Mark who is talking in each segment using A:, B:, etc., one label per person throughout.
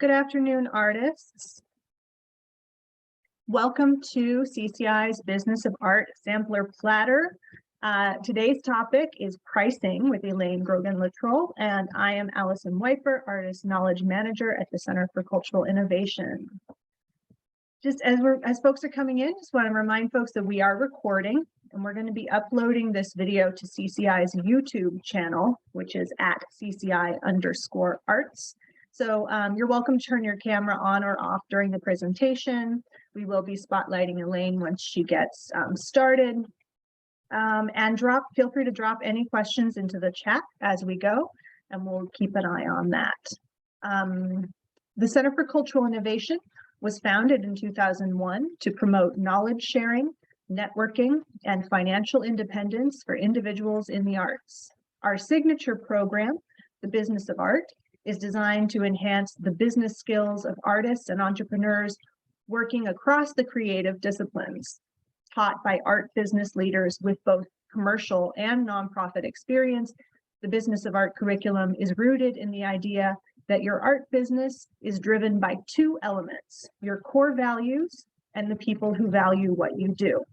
A: Good afternoon, artists. Welcome to CCI's Business of Art Sampler Platter. Today's topic is pricing with ELAINE GROGAN LUTTRULL, and I am Allison Wiper, Artist Knowledge Manager at the Center for Cultural Innovation. Just as folks are coming in, just want to remind folks that we are recording, and we're going to be uploading this video to CCI's YouTube channel, which is at CCI_arts. So you're welcome to turn your camera on or off during the presentation. We will be spotlighting Elaine once she gets started. And feel free to drop any questions into the chat as we go, and we'll keep an eye on that. The Center for Cultural Innovation was founded in 2001 to promote knowledge sharing, networking, and financial independence for individuals in the arts. Our signature program, The Business of Art, is designed to enhance the business skills of artists and entrepreneurs working across the creative disciplines. Taught by art business leaders with both commercial and nonprofit experience, the Business of Art curriculum is rooted in the idea that your art business is driven by two elements: your core values and the people who value what you do.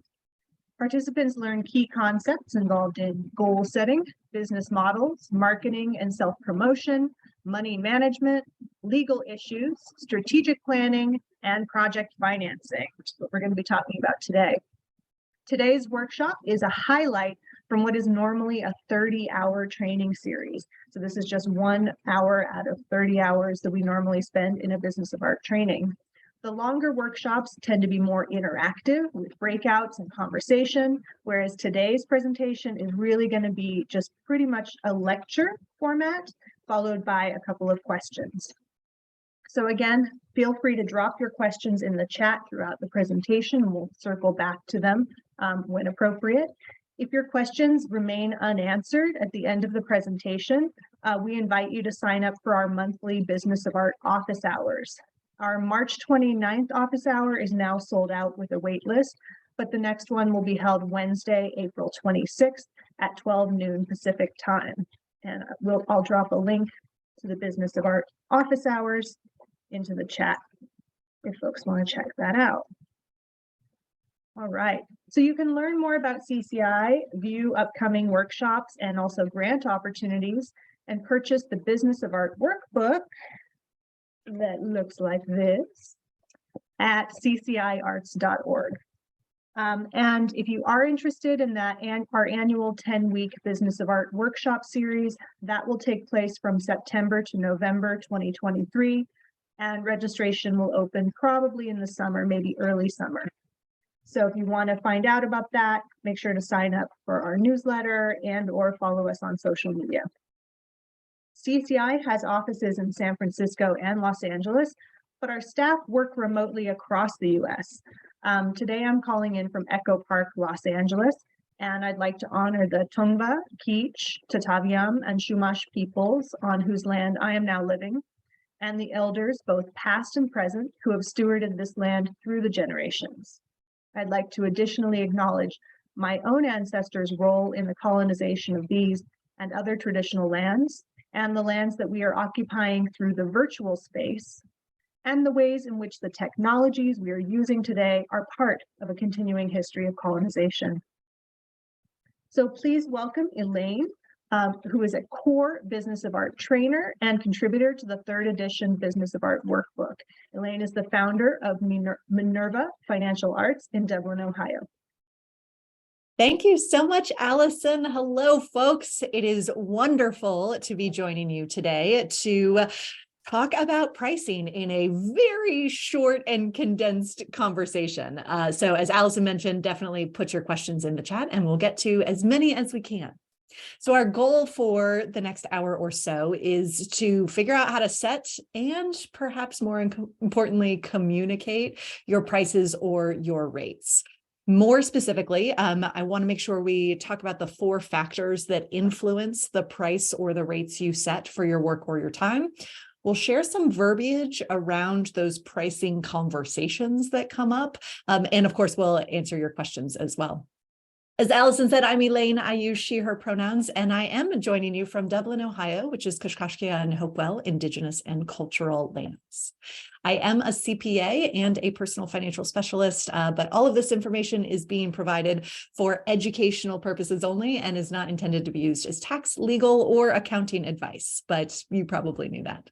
A: Participants learn key concepts involved in goal setting, business models, marketing and self-promotion, money management, legal issues, strategic planning, and project financing, which is what we're going to be talking about today. Today's workshop is a highlight from what is normally a 30-hour training series. So this is just 1 hour out of 30 hours that we normally spend in a Business of Art training. The longer workshops tend to be more interactive with breakouts and conversation, whereas today's presentation is really going to be just pretty much a lecture format, followed by a couple of questions. So again, feel free to drop your questions in the chat throughout the presentation, and we'll circle back to them when appropriate. If your questions remain unanswered at the end of the presentation, we invite you to sign up for our monthly Business of Art office hours. Our March 29th office hour is now sold out with a wait list, but the next one will be held Wednesday, April 26th at 12 noon Pacific time. And I'll drop a link to the Business of Art office hours into the chat if folks want to check that out. All right, so you can learn more about CCI, view upcoming workshops and also grant opportunities, and purchase the Business of Art workbook that looks like this at cciarts.org. And if you are interested in that and our annual 10-week Business of Art workshop series, that will take place from September to November 2023, and registration will open probably in the summer, maybe early summer. So if you want to find out about that, make sure to sign up for our newsletter and or follow us on social media. CCI has offices in San Francisco and Los Angeles, but our staff work remotely across the US. Today I'm calling in from Echo Park, Los Angeles, and I'd like to honor the Tongva, Kizh, Tataviam, and Chumash peoples on whose land I am now living, and the elders, both past and present, who have stewarded this land through the generations. I'd like to additionally acknowledge my own ancestors' role in the colonization of these and other traditional lands, and the lands that we are occupying through the virtual space, and the ways in which the technologies we are using today are part of a continuing history of colonization. So please welcome Elaine, who is a core Business of Art trainer and contributor to the 3rd edition Business of Art workbook. Elaine is the founder of Minerva Financial Arts in Dublin, Ohio.
B: Thank you so much, Allison. Hello, folks. It is wonderful to be joining you today to talk about pricing in a very short and condensed conversation. So as Allison mentioned, definitely put your questions in the chat and we'll get to as many as we can. So our goal for the next hour or so is to figure out how to set and perhaps more importantly, communicate your prices or your rates. More specifically, I want to make sure we talk about the 4 factors that influence the price or the rates you set for your work or your time. We'll share some verbiage around those pricing conversations that come up. And of course, we'll answer your questions as well. As Allison said, I'm Elaine. I use she, her pronouns, and I am joining you from Dublin, Ohio, which is Kashkashkia and Hopewell Indigenous and Cultural Lands. I am a CPA and a personal financial specialist, but all of this information is being provided for educational purposes only and is not intended to be used as tax, legal, or accounting advice, but you probably knew that.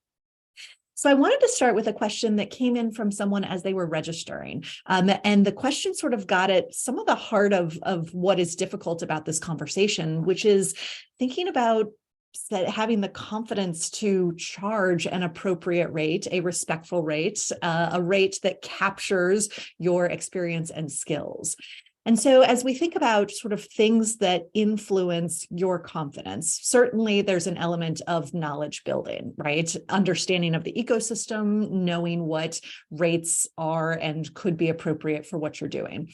B: So I wanted to start with a question that came in from someone as they were registering. And the question sort of got at some of the heart of what is difficult about this conversation, which is thinking about having the confidence to charge an appropriate rate, a respectful rate, a rate that captures your experience and skills. And so as we think about sort of things that influence your confidence, certainly there's an element of knowledge building, right? Understanding of the ecosystem, knowing what rates are and could be appropriate for what you're doing.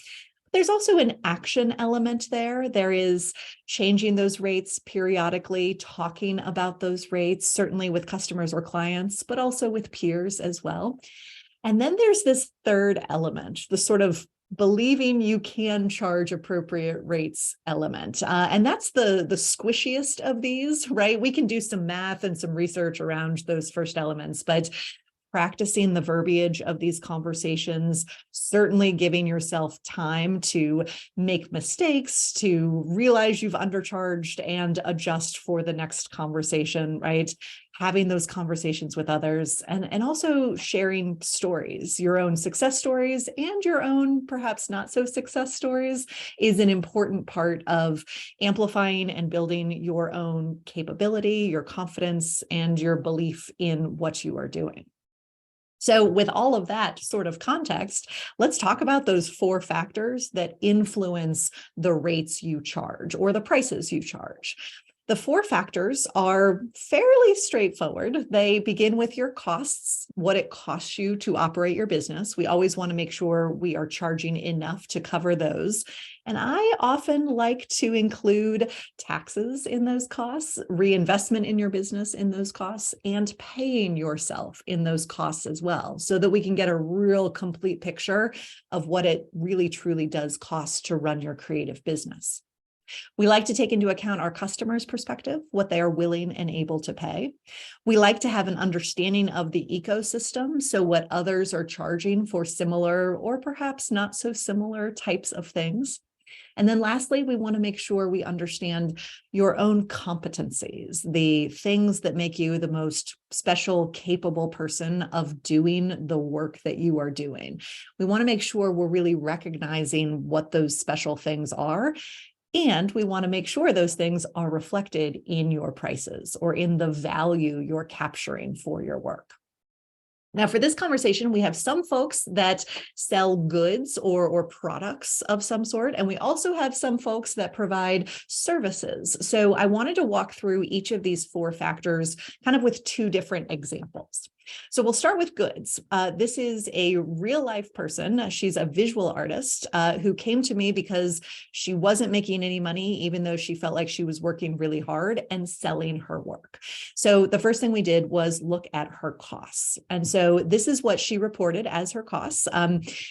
B: There's also an action element there. There is changing those rates periodically, talking about those rates, certainly with customers or clients, but also with peers as well. And then there's this third element, the sort of believing you can charge appropriate rates element. And that's the squishiest of these, right? We can do some math and some research around those first elements, but practicing the verbiage of these conversations, certainly giving yourself time to make mistakes, to realize you've undercharged and adjust for the next conversation, right? Having those conversations with others and also sharing stories, your own success stories and your own perhaps not so success stories is an important part of amplifying and building your own capability, your confidence, and your belief in what you are doing. So with all of that sort of context, let's talk about those 4 factors that influence the rates you charge or the prices you charge. The 4 factors are fairly straightforward. They begin with your costs, what it costs you to operate your business. We always want to make sure we are charging enough to cover those. And I often like to include taxes in those costs, reinvestment in your business in those costs, and paying yourself in those costs as well, so that we can get a real complete picture of what it really truly does cost to run your creative business. We like to take into account our customers' perspective, what they are willing and able to pay. We like to have an understanding of the ecosystem, so what others are charging for similar or perhaps not so similar types of things. And then lastly, we want to make sure we understand your own competencies, the things that make you the most special, capable person of doing the work that you are doing. We want to make sure we're really recognizing what those special things are. And we want to make sure those things are reflected in your prices or in the value you're capturing for your work. Now, for this conversation, we have some folks that sell goods or products of some sort, and we also have some folks that provide services. So I wanted to walk through each of these 4 factors kind of with 2 different examples. So we'll start with goods. This is a real life person. She's a visual artist who came to me because she wasn't making any money, even though she felt like she was working really hard and selling her work. So the first thing we did was look at her costs. And so this is what she reported as her costs.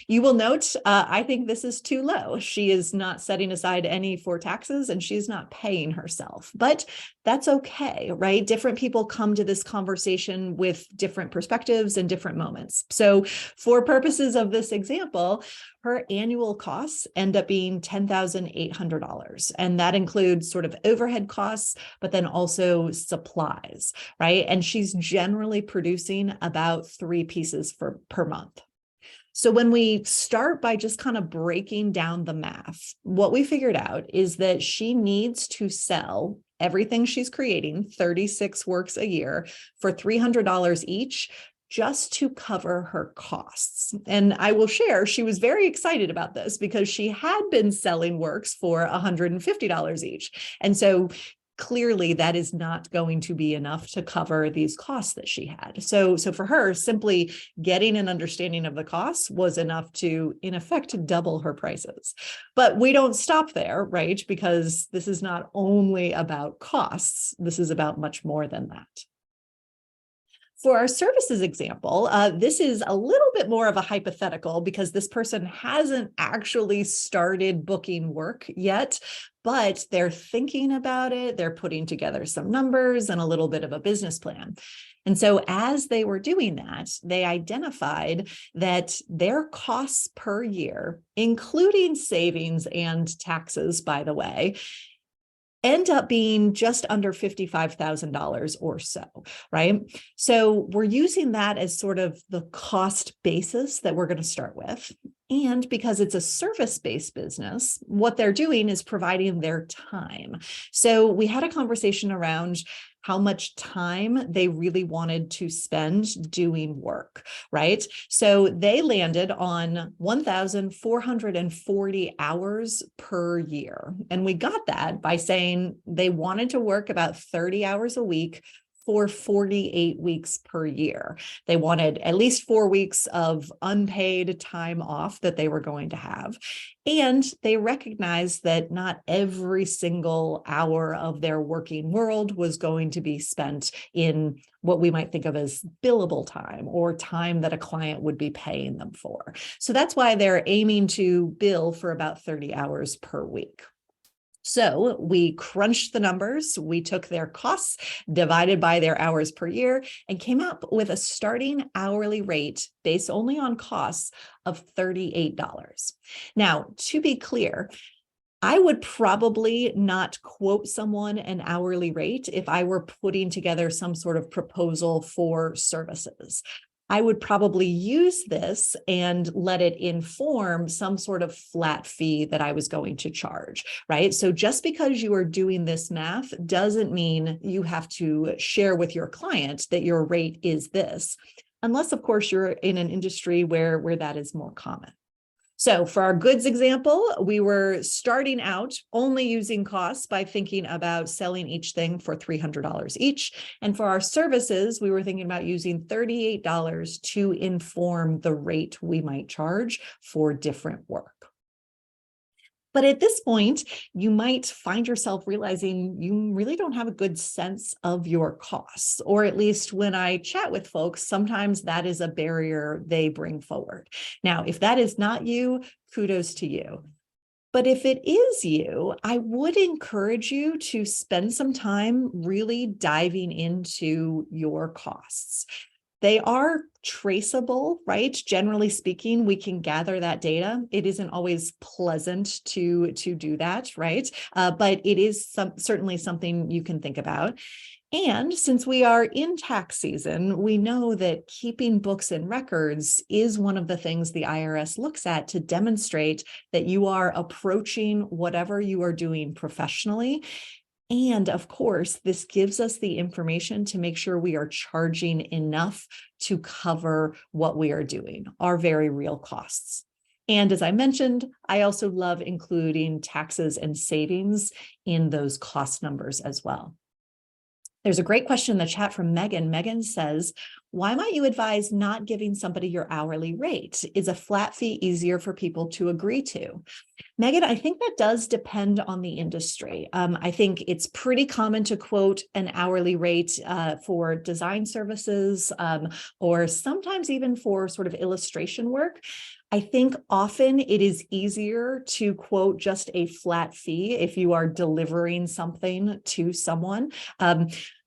B: You will note, I think this is too low. She is not setting aside any for taxes and she's not paying herself, but that's okay, right? Different people come to this conversation with different perspectives and different moments. So for purposes of this example, her annual costs end up being $10,800. And that includes sort of overhead costs, but then also supplies, right? And she's generally producing about 3 pieces per month. So when we start by just kind of breaking down the math, what we figured out is that she needs to sell everything she's creating, 36 works a year, for $300 each, just to cover her costs. And I will share, she was very excited about this because she had been selling works for $150 each. And so clearly that is not going to be enough to cover these costs that she had. So for her, simply getting an understanding of the costs was enough to, in effect, double her prices. But we don't stop there, right? Because this is not only about costs, this is about much more than that. For our services example, this is a little bit more of a hypothetical because this person hasn't actually started booking work yet, but they're thinking about it. They're putting together some numbers and a little bit of a business plan. And so as they were doing that, they identified that their costs per year, including savings and taxes, by the way, end up being just under $55,000 or so, right? So we're using that as sort of the cost basis that we're going to start with. And because it's a service-based business, what they're doing is providing their time. So we had a conversation around how much time they really wanted to spend doing work, right? So they landed on 1,440 hours per year. And we got that by saying they wanted to work about 30 hours a week for 48 weeks per year. They wanted at least 4 weeks of unpaid time off that they were going to have. And they recognized that not every single hour of their working world was going to be spent in what we might think of as billable time or time that a client would be paying them for. So that's why they're aiming to bill for about 30 hours per week. So we crunched the numbers, we took their costs divided by their hours per year and came up with a starting hourly rate based only on costs of $38. Now, to be clear, I would probably not quote someone an hourly rate if I were putting together some sort of proposal for services. I would probably use this and let it inform some sort of flat fee that I was going to charge, right? So just because you are doing this math doesn't mean you have to share with your client that your rate is this, unless, of course, you're in an industry where that is more common. So for our goods example, we were starting out only using costs by thinking about selling each thing for $300 each. And for our services, we were thinking about using $38 to inform the rate we might charge for different work. But at this point, you might find yourself realizing you really don't have a good sense of your costs, or at least when I chat with folks, sometimes that is a barrier they bring forward. Now, if that is not you, kudos to you. But if it is you, I would encourage you to spend some time really diving into your costs. They are traceable, right? Generally speaking, we can gather that data. It isn't always pleasant to do that, right? But it is certainly something you can think about. And since we are in tax season, we know that keeping books and records is one of the things the IRS looks at to demonstrate that you are approaching whatever you are doing professionally. And of course, this gives us the information to make sure we are charging enough to cover what we are doing, our very real costs. And as I mentioned, I also love including taxes and savings in those cost numbers as well. There's a great question in the chat from Megan. Megan says, why might you advise not giving somebody your hourly rate? Is a flat fee easier for people to agree to? Megan, I think that does depend on the industry. I think it's pretty common to quote an hourly rate for design services or sometimes even for sort of illustration work. I think often it is easier to quote just a flat fee if you are delivering something to someone.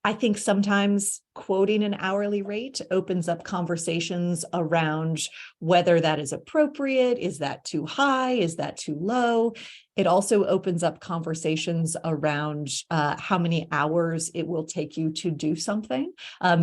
B: I think sometimes quoting an hourly rate opens up conversations around whether that is appropriate. Is that too high? Is that too low? It also opens up conversations around how many hours it will take you to do something.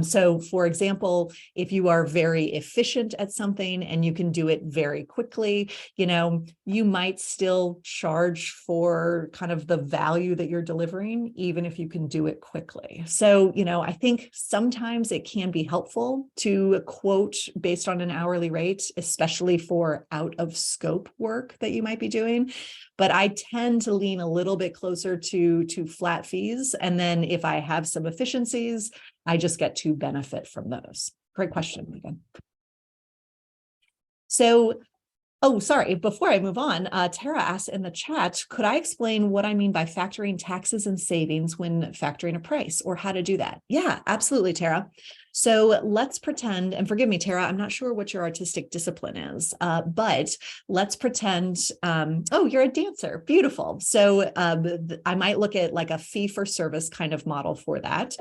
B: So for example, if you are very efficient at something and you can do it very quickly, you might still charge for kind of the value that you're delivering, even if you can do it quickly. So, I think sometimes it can be helpful to quote based on an hourly rate, especially for out of scope work that you might be doing. But I tend to lean a little bit closer to flat fees. And then if I have some efficiencies, I just get to benefit from those. Great question, Megan. So, sorry, before I move on, Tara asked in the chat, could I explain what I mean by factoring taxes and savings when factoring a price or how to do that? Yeah, absolutely, Tara. So let's pretend, and forgive me, Tara, I'm not sure what your artistic discipline is, but let's pretend, oh, you're a dancer. Beautiful. So I might look at like a fee for service kind of model for that.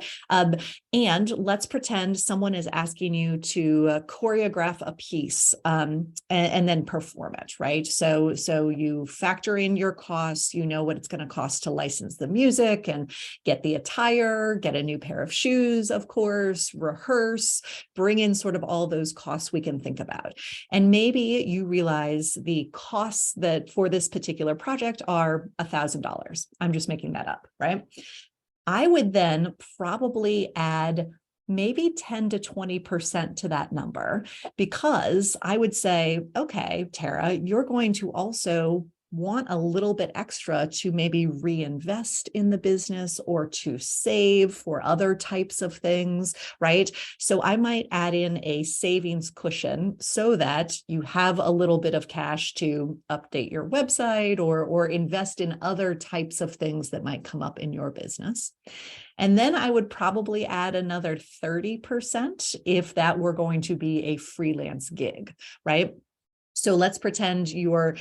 B: And let's pretend someone is asking you to choreograph a piece and then perform it, right? So you factor in your costs, you know what it's going to cost to license the music and get the attire, get a new pair of shoes, of course, rehearse, bring in sort of all those costs we can think about. And maybe you realize the costs that for this particular project are $1,000. I'm just making that up, right? I would then probably add maybe 10 to 20% to that number, because I would say, okay, Tara, you're going to also want a little bit extra to maybe reinvest in the business or to save for other types of things, right? So I might add in a savings cushion so that you have a little bit of cash to update your website or invest in other types of things that might come up in your business. And then I would probably add another 30% if that were going to be a freelance gig, right? So let's pretend you're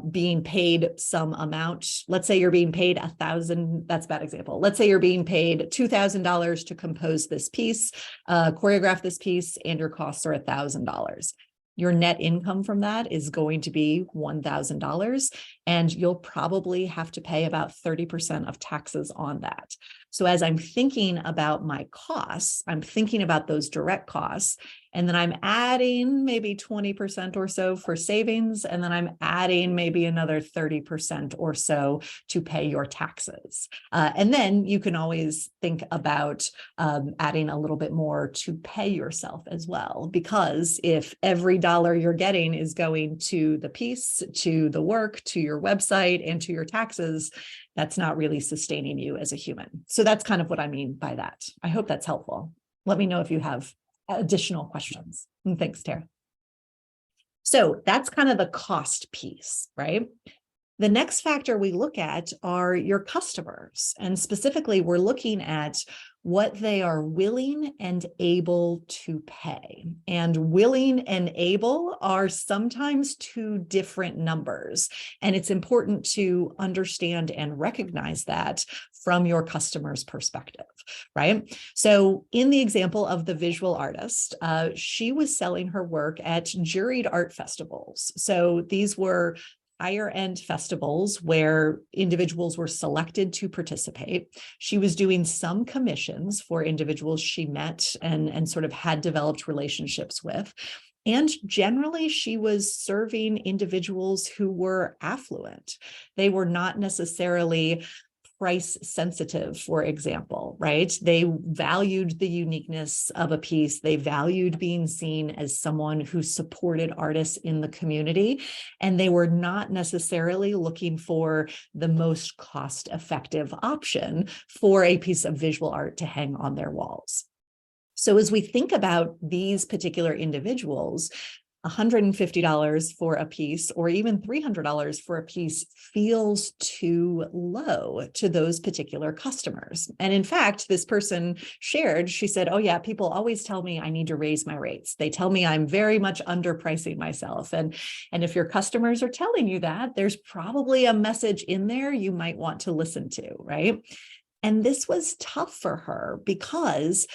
B: being paid some amount. Let's say you're being paid $1,000. That's a bad example. Let's say you're being paid $2,000 to compose this piece, choreograph this piece, and your costs are $1,000. Your net income from that is going to be $1,000, and you'll probably have to pay about 30% of taxes on that. So as I'm thinking about my costs, I'm thinking about those direct costs, and then I'm adding maybe 20% or so for savings, and then I'm adding maybe another 30% or so to pay your taxes. And then you can always think about adding a little bit more to pay yourself as well, because if every dollar you're getting is going to the piece, to the work, to your website, and to your taxes, that's not really sustaining you as a human. So that's kind of what I mean by that. I hope that's helpful. Let me know if you have additional questions. And thanks, Tara. So that's kind of the cost piece, right? The next factor we look at are your customers. And specifically, we're looking at what they are willing and able to pay. And willing and able are sometimes two different numbers. And it's important to understand and recognize that from your customer's perspective, right? So in the example of the visual artist, she was selling her work at juried art festivals. So these were higher end festivals where individuals were selected to participate. She was doing some commissions for individuals she met and sort of had developed relationships with. And generally, she was serving individuals who were affluent. They were not necessarily price sensitive, for example, right? They valued the uniqueness of a piece. They valued being seen as someone who supported artists in the community. And they were not necessarily looking for the most cost-effective option for a piece of visual art to hang on their walls. So as we think about these particular individuals, $150 for a piece or even $300 for a piece feels too low to those particular customers. And in fact, this person shared, she said, oh yeah, people always tell me I need to raise my rates. They tell me I'm very much underpricing myself. And if your customers are telling you that, there's probably a message in there you might want to listen to, right? And this was tough for her because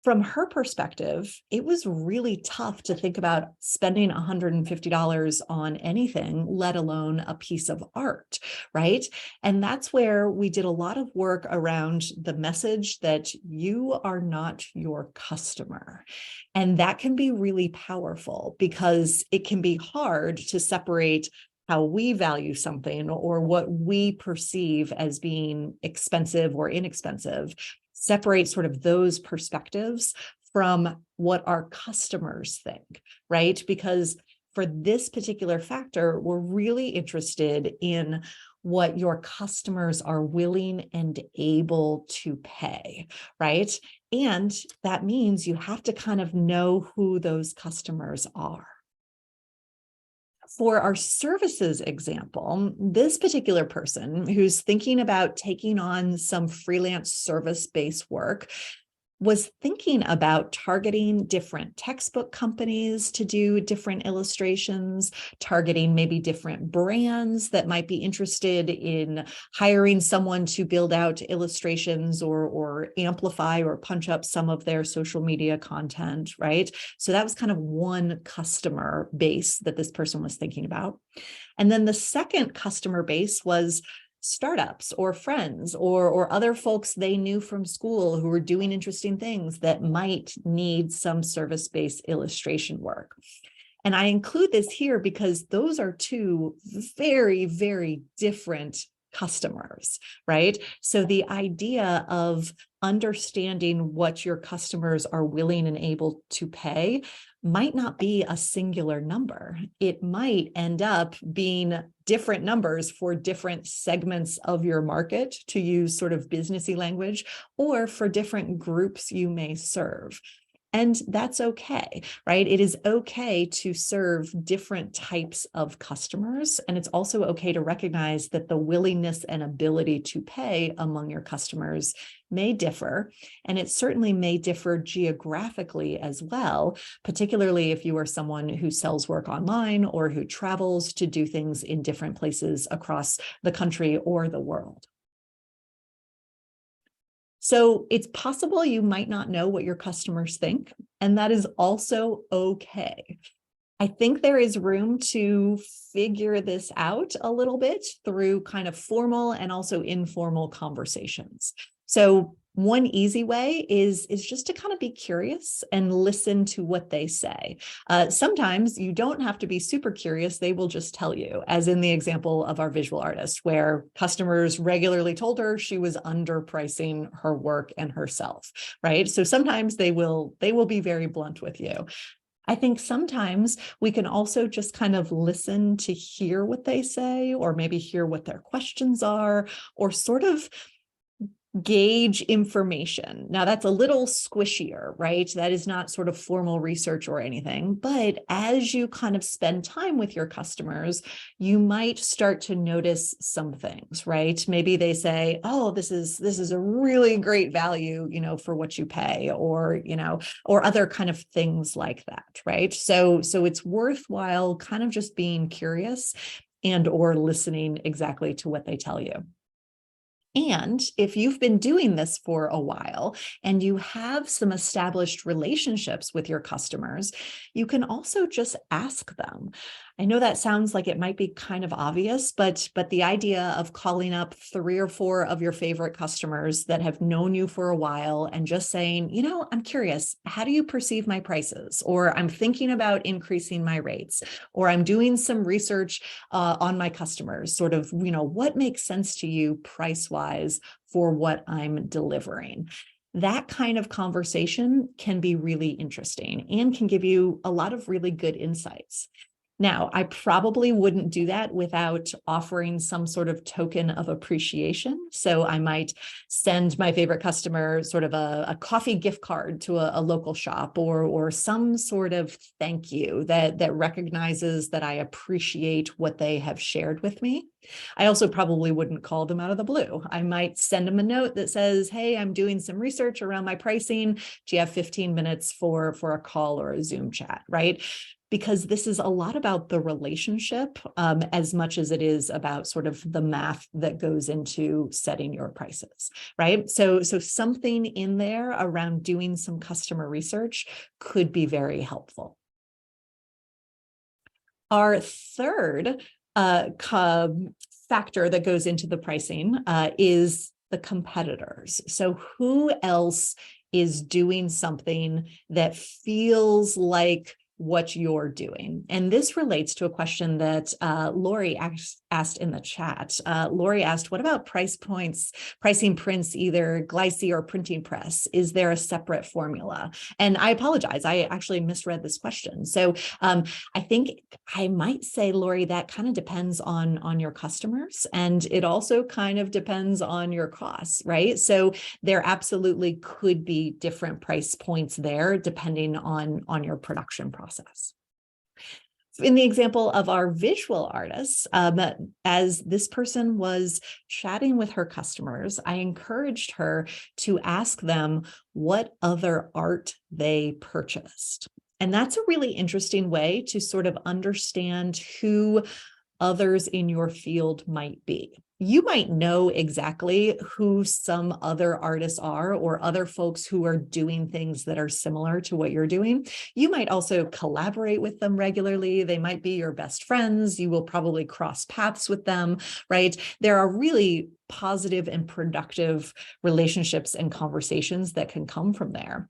B: from her perspective, it was really tough to think about spending $150 on anything, let alone a piece of art, right? And that's where we did a lot of work around the message that you are not your customer. And that can be really powerful because it can be hard to separate how we value something or what we perceive as being expensive or inexpensive, separate sort of those perspectives from what our customers think, right? Because for this particular factor, we're really interested in what your customers are willing and able to pay, right? And that means you have to kind of know who those customers are. For our services example, this particular person who's thinking about taking on some freelance service-based work was thinking about targeting different textbook companies to do different illustrations, targeting maybe different brands that might be interested in hiring someone to build out illustrations or amplify or punch up some of their social media content, right? So that was kind of one customer base that this person was thinking about. And then the second customer base was startups or friends or other folks they knew from school who were doing interesting things that might need some service-based illustration work. And I include this here because those are two very, very different customers, right? So the idea of understanding what your customers are willing and able to pay might not be a singular number. It might end up being different numbers for different segments of your market, to use sort of businessy language, or for different groups you may serve. And that's okay, right? It is okay to serve different types of customers. And it's also okay to recognize that the willingness and ability to pay among your customers may differ. And it certainly may differ geographically as well, particularly if you are someone who sells work online or who travels to do things in different places across the country or the world. So it's possible you might not know what your customers think, and that is also okay. I think there is room to figure this out a little bit through kind of formal and also informal conversations. So one easy way is just to kind of be curious and listen to what they say. Sometimes you don't have to be super curious. They will just tell you, as in the example of our visual artist, where customers regularly told her she was underpricing her work and herself, right? So sometimes they will be very blunt with you. I think sometimes we can also just kind of listen to hear what they say, or maybe hear what their questions are, or sort of gauge information. Now that's a little squishier, right? That is not sort of formal research or anything, but as you kind of spend time with your customers, you might start to notice some things, right? Maybe they say, oh, this is a really great value, for what you pay, or, or other kind of things like that, right? So it's worthwhile kind of just being curious and or listening exactly to what they tell you. And if you've been doing this for a while and you have some established relationships with your customers, you can also just ask them. I know that sounds like it might be kind of obvious, but the idea of calling up 3 or 4 of your favorite customers that have known you for a while and just saying, I'm curious, how do you perceive my prices? Or I'm thinking about increasing my rates, or I'm doing some research on my customers, sort of, what makes sense to you price-wise for what I'm delivering. That kind of conversation can be really interesting and can give you a lot of really good insights. Now, I probably wouldn't do that without offering some sort of token of appreciation. So I might send my favorite customer sort of a coffee gift card to a local shop, or some sort of thank you that recognizes that I appreciate what they have shared with me. I also probably wouldn't call them out of the blue. I might send them a note that says, hey, I'm doing some research around my pricing. Do you have 15 minutes for a call or a Zoom chat, right? Because this is a lot about the relationship as much as it is about sort of the math that goes into setting your prices, right? So something in there around doing some customer research could be very helpful. Our third factor that goes into the pricing is the competitors. So who else is doing something that feels like what you're doing? And this relates to a question that Lori asked in the chat. Lori asked, what about pricing prints, either Glycee or printing press? Is there a separate formula? And I apologize, I actually misread this question. So I think I might say, Lori, that kind of depends on your customers, and it also kind of depends on your costs, right? So there absolutely could be different price points there depending on your production process. In the example of our visual artists, as this person was chatting with her customers, I encouraged her to ask them what other art they purchased. And that's a really interesting way to sort of understand who others in your field might be. You might know exactly who some other artists are or other folks who are doing things that are similar to what you're doing. You might also collaborate with them regularly. They might be your best friends. You will probably cross paths with them, right? There are really positive and productive relationships and conversations that can come from there.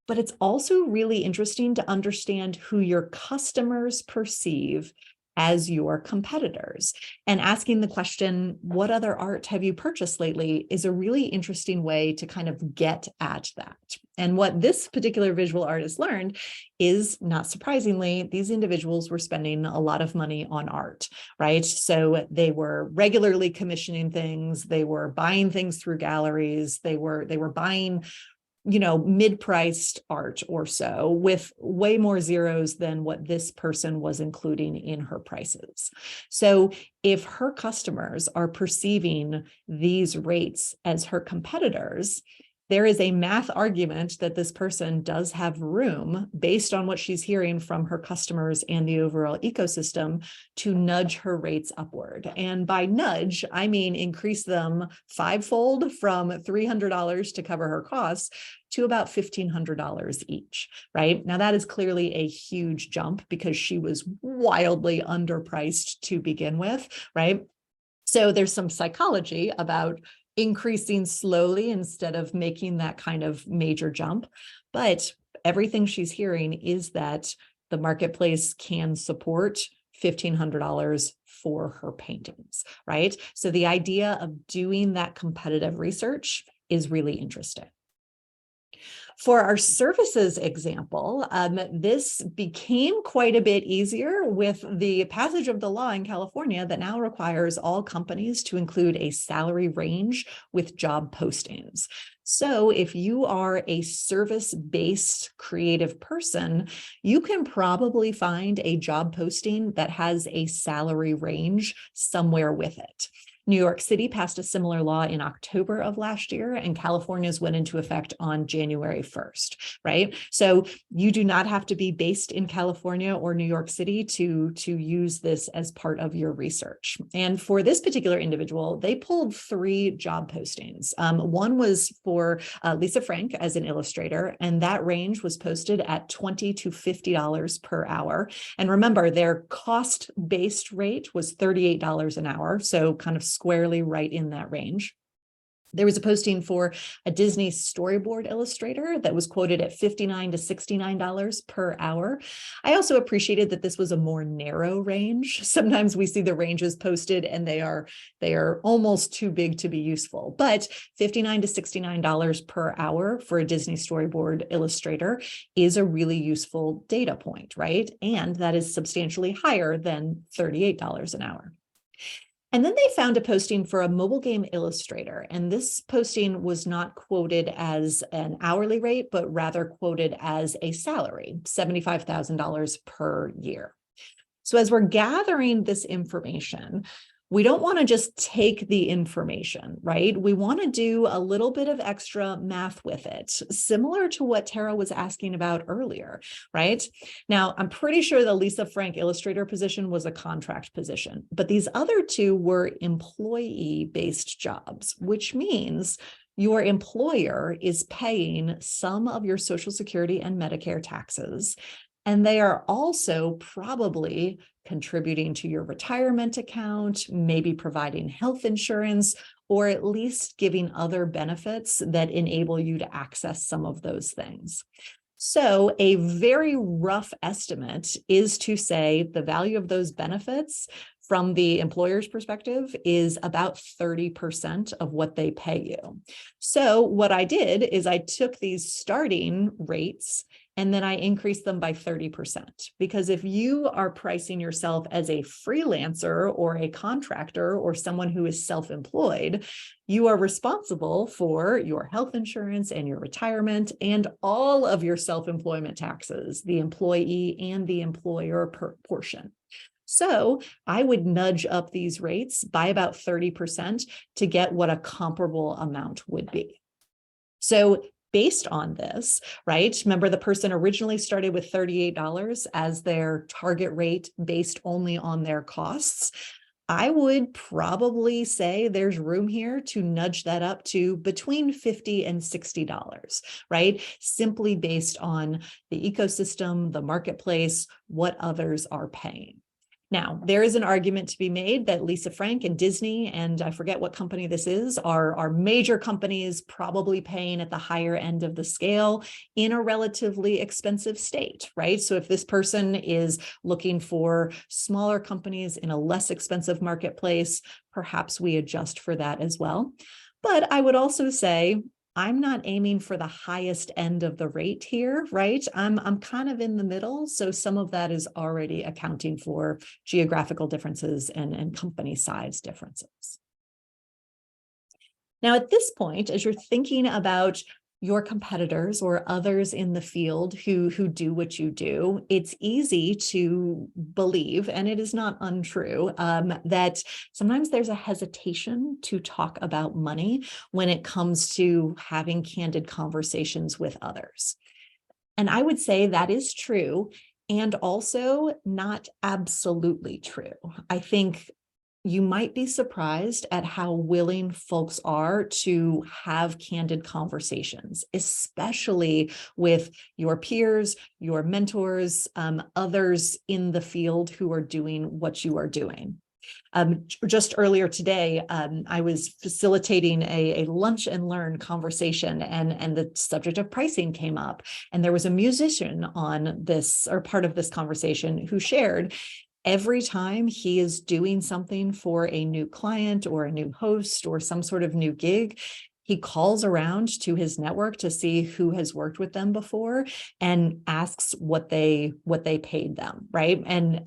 B: But it's also really interesting to understand who your customers perceive as your competitors. And asking the question, what other art have you purchased lately, is a really interesting way to kind of get at that. And what this particular visual artist learned is, not surprisingly, these individuals were spending a lot of money on art, right? So they were regularly commissioning things, they were buying things through galleries, they were buying mid-priced art or so, with way more zeros than what this person was including in her prices. So if her customers are perceiving these rates as her competitors, there is a math argument that this person does have room, based on what she's hearing from her customers and the overall ecosystem, to nudge her rates upward. And by nudge, I mean increase them fivefold, from $300 to cover her costs to about $1,500 each, right? Now that is clearly a huge jump because she was wildly underpriced to begin with, right? So there's some psychology about increasing slowly instead of making that kind of major jump. But everything she's hearing is that the marketplace can support $1,500 for her paintings, right? So the idea of doing that competitive research is really interesting. For our services example, this became quite a bit easier with the passage of the law in California that now requires all companies to include a salary range with job postings. So if you are a service-based creative person, you can probably find a job posting that has a salary range somewhere with it. New York City passed a similar law in October of last year, and California's went into effect on January 1st, right? So you do not have to be based in California or New York City to use this as part of your research. And for this particular individual, they pulled 3 job postings. One was for Lisa Frank as an illustrator, and that range was posted at $20 to $50 per hour. And remember, their cost-based rate was $38 an hour, so kind of squarely right in that range. There was a posting for a Disney storyboard illustrator that was quoted at $59 to $69 per hour. I also appreciated that this was a more narrow range. Sometimes we see the ranges posted and they are almost too big to be useful, but $59 to $69 per hour for a Disney storyboard illustrator is a really useful data point, right? And that is substantially higher than $38 an hour. And then they found a posting for a mobile game illustrator. And this posting was not quoted as an hourly rate, but rather quoted as a salary, $75,000 per year. So as we're gathering this information, we don't want to just take the information, right? We want to do a little bit of extra math with it, similar to what Tara was asking about earlier, right? Now, I'm pretty sure the Lisa Frank illustrator position was a contract position, but these other 2 were employee-based jobs, which means your employer is paying some of your Social Security and Medicare taxes, and they are also probably contributing to your retirement account, maybe providing health insurance, or at least giving other benefits that enable you to access some of those things. So a very rough estimate is to say the value of those benefits from the employer's perspective is about 30% of what they pay you. So what I did is I took these starting rates and then I increase them by 30%. Because if you are pricing yourself as a freelancer or a contractor or someone who is self-employed, you are responsible for your health insurance and your retirement and all of your self-employment taxes, the employee and the employer portion. So I would nudge up these rates by about 30% to get what a comparable amount would be. So based on this, right? Remember, the person originally started with $38 as their target rate based only on their costs. I would probably say there's room here to nudge that up to between $50 and $60, right? Simply based on the ecosystem, the marketplace, what others are paying. Now, there is an argument to be made that Lisa Frank and Disney, and I forget what company this is, are major companies probably paying at the higher end of the scale in a relatively expensive state, right? So if this person is looking for smaller companies in a less expensive marketplace, perhaps we adjust for that as well. But I would also say, I'm not aiming for the highest end of the rate here, right? I'm kind of in the middle. So some of that is already accounting for geographical differences and company size differences. Now, at this point, as you're thinking about your competitors or others in the field who do what you do, it's easy to believe, and it is not untrue, that sometimes there's a hesitation to talk about money when it comes to having candid conversations with others. And I would say that is true, and also not absolutely true. I think you might be surprised at how willing folks are to have candid conversations, especially with your peers, your mentors, others in the field who are doing what you are doing. Just earlier today, I was facilitating a lunch and learn conversation, and the subject of pricing came up. And there was a musician on this, or part of this conversation, who shared every time he is doing something for a new client or a new host or some sort of new gig, he calls around to his network to see who has worked with them before and asks what they paid them, right? And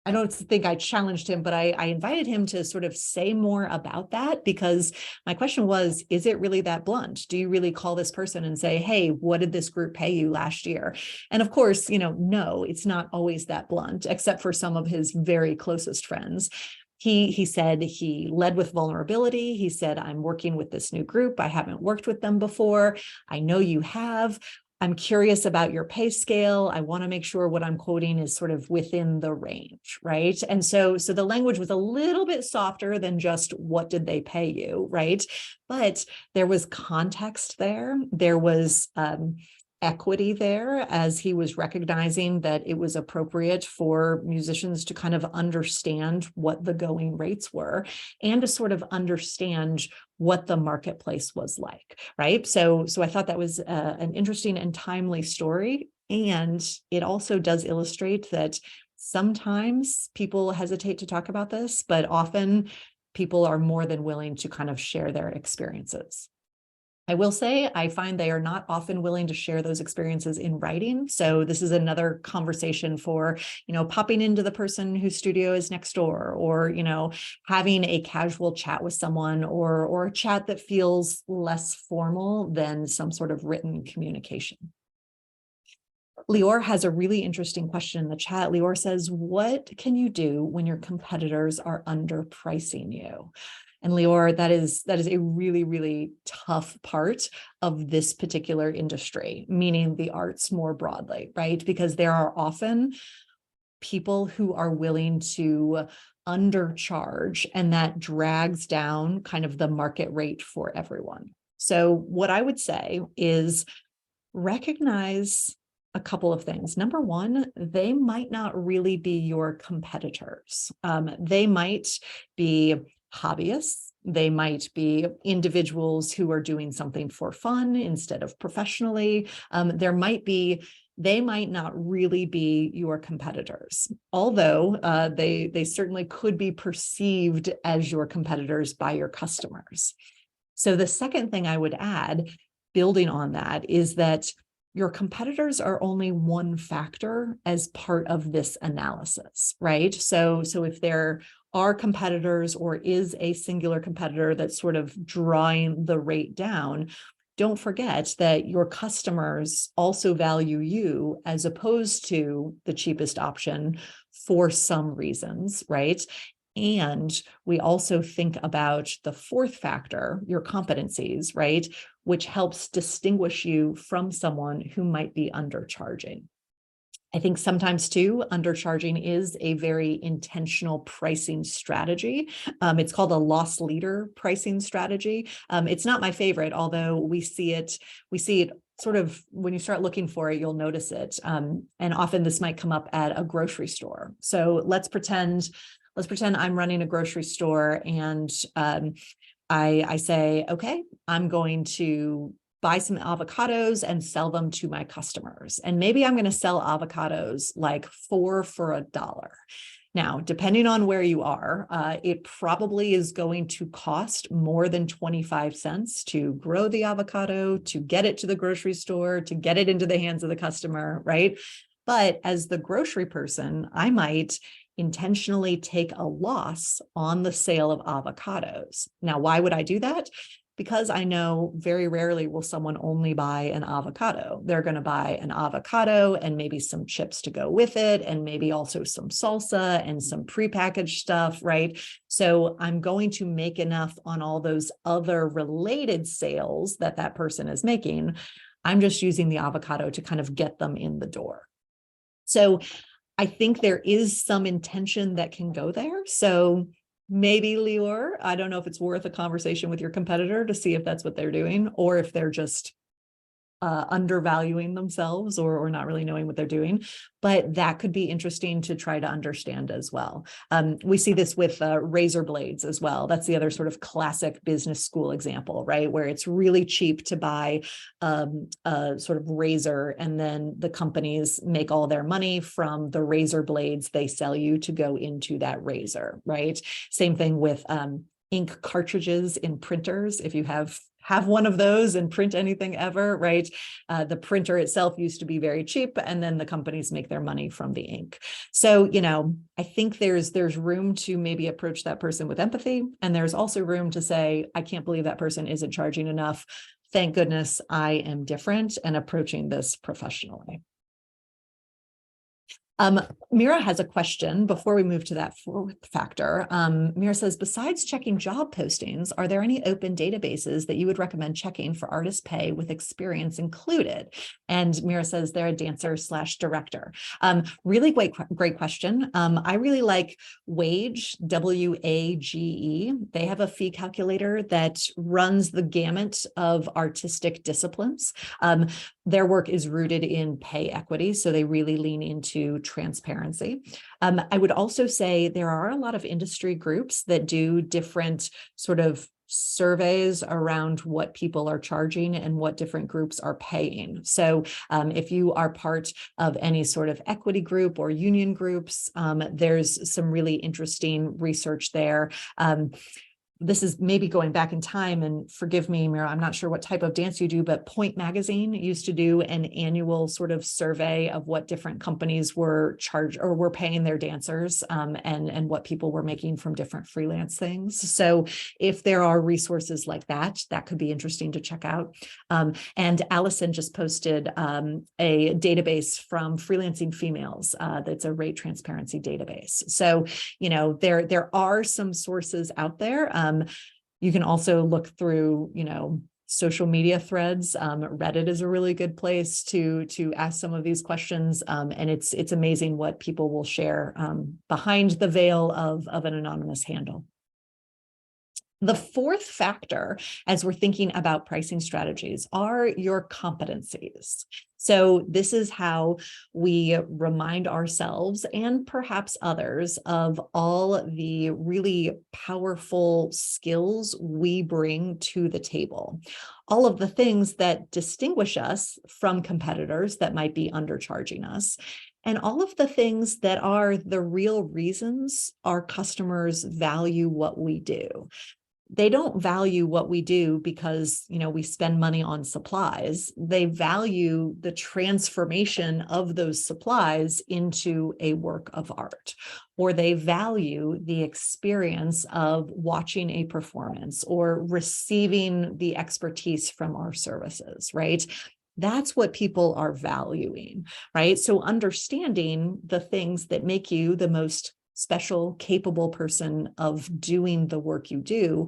B: I don't think I challenged him, but I invited him to sort of say more about that, because my question was, is it really that blunt? Do you really call this person and say, hey, what did this group pay you last year? And of course, no, it's not always that blunt, except for some of his very closest friends. He said he led with vulnerability. He said, I'm working with this new group. I haven't worked with them before. I know you have. I'm curious about your pay scale. I want to make sure what I'm quoting is sort of within the range, right? And so the language was a little bit softer than just what did they pay you, right? But there was context there. There was equity there, as he was recognizing that it was appropriate for musicians to kind of understand what the going rates were and to sort of understand what the marketplace was like, right? So I thought that was an interesting and timely story. And it also does illustrate that sometimes people hesitate to talk about this, but often people are more than willing to kind of share their experiences. I will say I find they are not often willing to share those experiences in writing. So this is another conversation for, popping into the person whose studio is next door, or, having a casual chat with someone, or a chat that feels less formal than some sort of written communication. Lior has a really interesting question in the chat. Lior says, what can you do when your competitors are underpricing you? And Lior, that is a really, really tough part of this particular industry, meaning the arts more broadly, right? Because there are often people who are willing to undercharge, and that drags down kind of the market rate for everyone. So what I would say is recognize a couple of things. Number one, they might not really be your competitors. They might be hobbyists. They might be individuals who are doing something for fun instead of professionally. They might not really be your competitors, although they certainly could be perceived as your competitors by your customers. So the second thing I would add, building on that, is that your competitors are only one factor as part of this analysis, right? So if there are competitors or is a singular competitor that's sort of drawing the rate down, don't forget that your customers also value you as opposed to the cheapest option for some reasons, right? And we also think about the fourth factor, your competencies, right? Which helps distinguish you from someone who might be undercharging. I think sometimes too, undercharging is a very intentional pricing strategy. It's called a loss leader pricing strategy. It's not my favorite, although we see it sort of when you start looking for it, you'll notice it. And often this might come up at a grocery store. So let's pretend I'm running a grocery store and I say, okay, I'm going to buy some avocados and sell them to my customers. And maybe I'm going to sell avocados like 4 for $1. Now, depending on where you are, it probably is going to cost more than 25 cents to grow the avocado, to get it to the grocery store, to get it into the hands of the customer, right? But as the grocery person, I might intentionally take a loss on the sale of avocados. Now, why would I do that? Because I know very rarely will someone only buy an avocado. They're going to buy an avocado and maybe some chips to go with it, and maybe also some salsa and some prepackaged stuff, right? So I'm going to make enough on all those other related sales that person is making. I'm just using the avocado to kind of get them in the door. So I think there is some intention that can go there. So maybe, Lior, I don't know if it's worth a conversation with your competitor to see if that's what they're doing, or if they're just undervaluing themselves or not really knowing what they're doing. But that could be interesting to try to understand as well. We see this with razor blades as well. That's the other sort of classic business school example, right? Where it's really cheap to buy a sort of razor, and then the companies make all their money from the razor blades they sell you to go into that razor, right? Same thing with ink cartridges in printers. If you have one of those and print anything ever, right? The printer itself used to be very cheap, and then the companies make their money from the ink. So, I think there's room to maybe approach that person with empathy. And there's also room to say, I can't believe that person isn't charging enough. Thank goodness I am different and approaching this professionally. Mira has a question before we move to that fourth factor. Mira says, besides checking job postings, are there any open databases that you would recommend checking for artist pay with experience included? And Mira says they're a dancer/director. Really great question. I really like Wage, WAGE. They have a fee calculator that runs the gamut of artistic disciplines. Their work is rooted in pay equity, so they really lean into transparency. I would also say there are a lot of industry groups that do different sort of surveys around what people are charging and what different groups are paying. So if you are part of any sort of equity group or union groups, there's some really interesting research there. This is maybe going back in time, and forgive me, Mira, I'm not sure what type of dance you do, but Point Magazine used to do an annual sort of survey of what different companies were were paying their dancers, and what people were making from different freelance things. So if there are resources like that, that could be interesting to check out. And Allison just posted a database from Freelancing Females that's a rate transparency database. So, there are some sources out there. You can also look through, social media threads. Reddit is a really good place to ask some of these questions. And it's amazing what people will share behind the veil of an anonymous handle. The fourth factor, as we're thinking about pricing strategies, are your competencies. So this is how we remind ourselves and perhaps others of all the really powerful skills we bring to the table. All of the things that distinguish us from competitors that might be undercharging us, and all of the things that are the real reasons our customers value what we do. they don't value what we do because, we spend money on supplies. They value the transformation of those supplies into a work of art, or they value the experience of watching a performance or receiving the expertise from our services, right? That's what people are valuing, right? So understanding the things that make you the most special, capable person of doing the work you do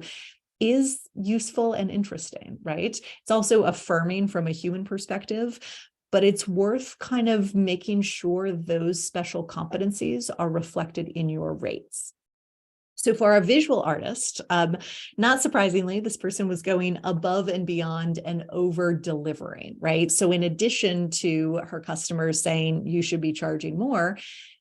B: is useful and interesting, right? It's also affirming from a human perspective, but it's worth kind of making sure those special competencies are reflected in your rates. So for a visual artist, not surprisingly, this person was going above and beyond and over delivering, right? So in addition to her customers saying you should be charging more,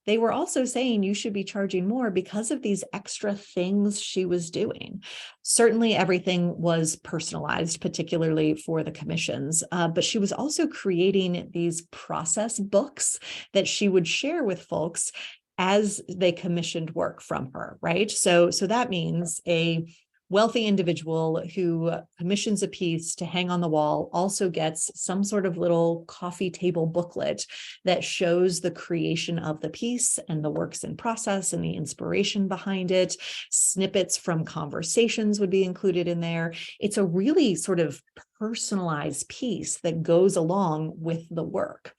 B: they were also saying you should be charging more because of these extra things she was doing. Certainly everything was personalized, particularly for the commissions, but she was also creating these process books that she would share with folks as they commissioned work from her, right? So that means a wealthy individual who commissions a piece to hang on the wall also gets some sort of little coffee table booklet that shows the creation of the piece and the works in process and the inspiration behind it. Snippets from conversations would be included in there. It's a really sort of personalized piece that goes along with the work.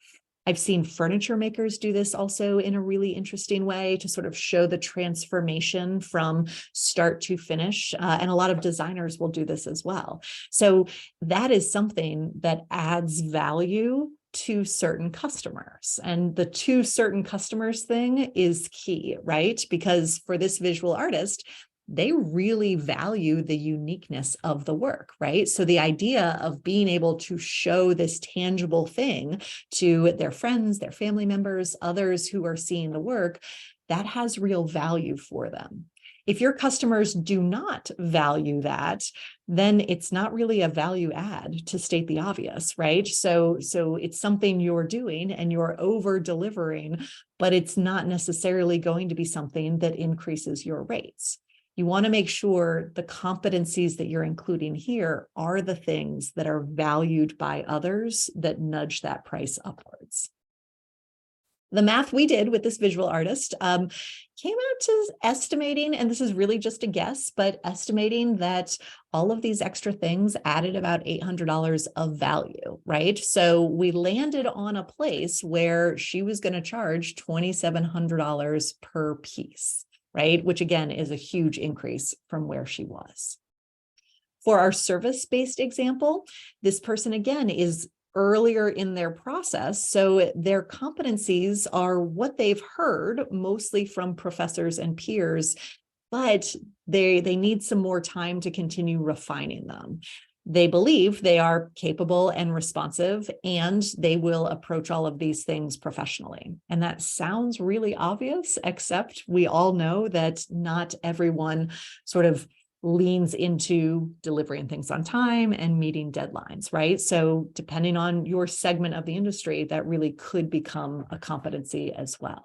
B: I've seen furniture makers do this also in a really interesting way to sort of show the transformation from start to finish. And a lot of designers will do this as well. So that is something that adds value to certain customers. And the to certain customers thing is key, right? Because for this visual artist, they really value the uniqueness of the work, right? So the idea of being able to show this tangible thing to their friends, their family members, others who are seeing the work, that has real value for them. If your customers do not value that, then it's not really a value add, to state the obvious, right? So it's something you're doing and you're over delivering, but it's not necessarily going to be something that increases your rates. You want to make sure the competencies that you're including here are the things that are valued by others that nudge that price upwards. The math we did with this visual artist came out to estimating, and this is really just a guess, but estimating that all of these extra things added about $800 of value, right? So we landed on a place where she was going to charge $2,700 per piece, right? Which again is a huge increase from where she was. For our service-based example, this person again is earlier in their process. So their competencies are what they've heard mostly from professors and peers, but they need some more time to continue refining them. They believe they are capable and responsive, and they will approach all of these things professionally. And that sounds really obvious, except we all know that not everyone sort of leans into delivering things on time and meeting deadlines, right? So depending on your segment of the industry, that really could become a competency as well.